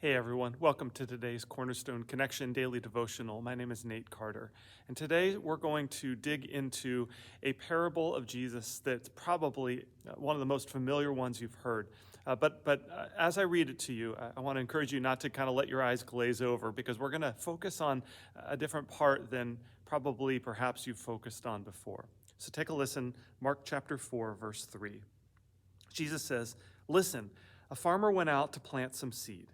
Hey everyone, welcome to today's Cornerstone Connection Daily Devotional. My name is Nate Carter, and today we're going to dig into a parable of Jesus that's probably one of the most familiar ones you've heard. But as I read it to you, I want to encourage you not to kind of let your eyes glaze over, because we're going to focus on a different part than probably perhaps you've focused on before. So take a listen, Mark chapter 4, verse 3. Jesus says, "Listen, a farmer went out to plant some seed.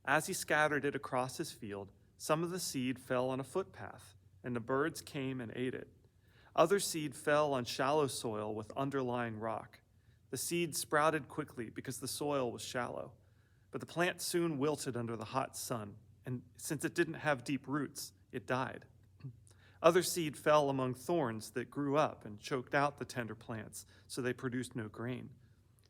As he scattered it across his field, some of the seed fell on a footpath, and the birds came and ate it. Other seed fell on shallow soil with underlying rock. The seed sprouted quickly because the soil was shallow, but the plant soon wilted under the hot sun, and since it didn't have deep roots, it died. Other seed fell among thorns that grew up and choked out the tender plants, so they produced no grain.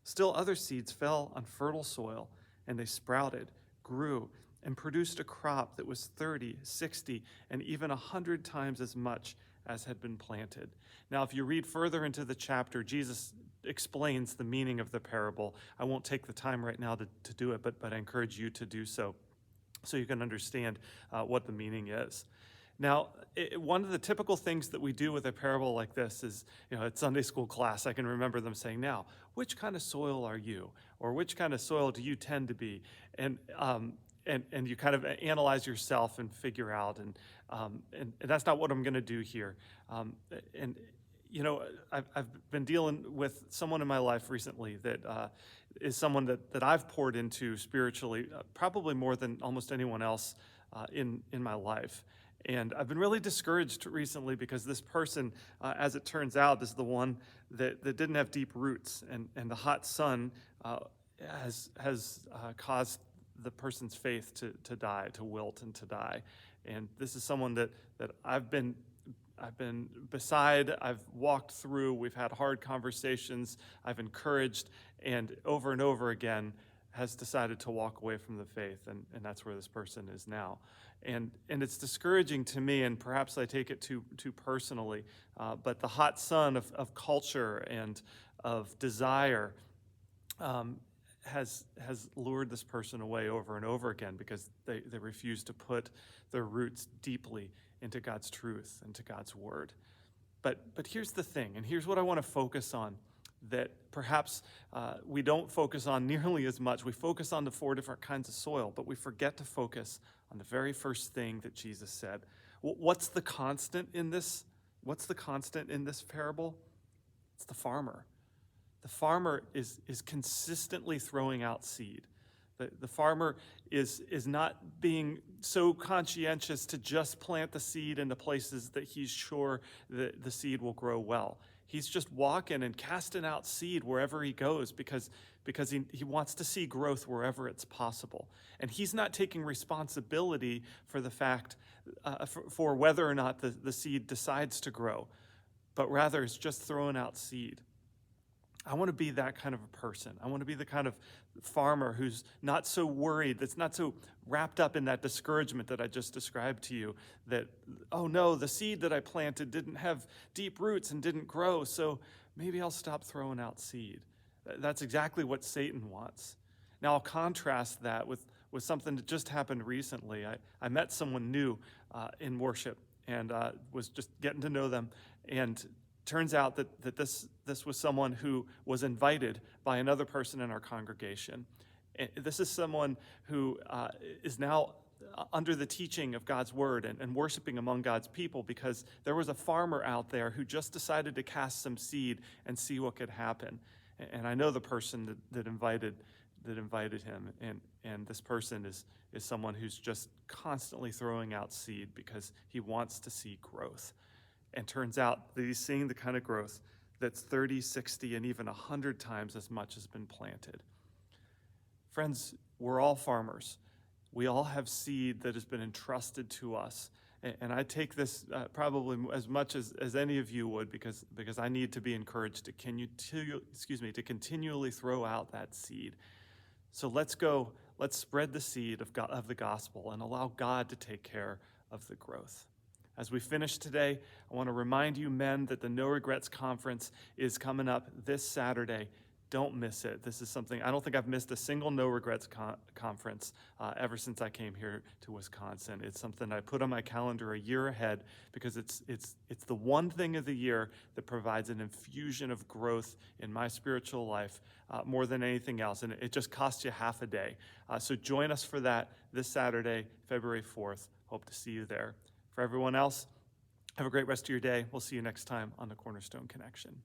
Still other seeds fell on fertile soil, and they sprouted, grew, and produced a crop that was 30, 60, and even 100 times as much as had been planted." Now, if you read further into the chapter, Jesus explains the meaning of the parable. I won't take the time right now to do it, but I encourage you to do so you can understand what the meaning is. Now, one of the typical things that we do with a parable like this is, at Sunday school class, I can remember them saying, "Now, which kind of soil are you?" Or "Which kind of soil do you tend to be?" And you kind of analyze yourself and figure out, and that's not what I'm going to do here. I've been dealing with someone in my life recently that is someone that I've poured into spiritually, probably more than almost anyone else in my life. And I've been really discouraged recently because this person, as it turns out, is the one that didn't have deep roots, and the hot sun has caused the person's faith to die, to wilt and to die. And this is someone that I've been beside, I've walked through, we've had hard conversations, I've encouraged, and over again has decided to walk away from the faith, and that's where this person is now. And it's discouraging to me, and perhaps I take it too personally, but the hot sun of culture and of desire has lured this person away over and over again, because they refuse to put their roots deeply into God's truth and to God's word. But here's the thing, and here's what I want to focus on, that perhaps we don't focus on nearly as much. We focus on the 4 different kinds of soil, but we forget to focus on the very first thing that Jesus said. What's the constant in this? What's the constant in this parable? It's the farmer. The farmer is consistently throwing out seed. The farmer is not being so conscientious to just plant the seed in the places that he's sure that the seed will grow well. He's just walking and casting out seed wherever he goes, because he wants to see growth wherever it's possible. And he's not taking responsibility for the fact, for whether or not the seed decides to grow, but rather is just throwing out seed. I want to be that kind of a person. I want to be the kind of farmer who's not so worried, that's not so wrapped up in that discouragement that I just described to you, that, oh no, the seed that I planted didn't have deep roots and didn't grow, so maybe I'll stop throwing out seed. That's exactly what Satan wants. Now I'll contrast that with something that just happened recently. I met someone new in worship, and was just getting to know them, and turns out that this was someone who was invited by another person in our congregation. And this is someone who is now under the teaching of God's word and worshiping among God's people, because there was a farmer out there who just decided to cast some seed and see what could happen. And I know the person that invited him, and this person is someone who's just constantly throwing out seed because he wants to see growth. And turns out that he's seeing the kind of growth that's 30, 60, and even 100 times as much has been planted. Friends, we're all farmers. We all have seed that has been entrusted to us. And I take this probably as much as any of you would, because I need to be encouraged to continually throw out that seed. So let's spread the seed of the gospel and allow God to take care of the growth. As we finish today, I want to remind you, men, that the No Regrets Conference is coming up this Saturday. don't miss it. This is something, I don't think I've missed a single no regrets conference ever since I came here to Wisconsin. It's something I put on my calendar a year ahead because it's the one thing of the year that provides an infusion of growth in my spiritual life more than anything else. And it just costs you half a day. So join us for that this Saturday, February 4th. Hope to see you there. For everyone else, have a great rest of your day. We'll see you next time on the Cornerstone Connection.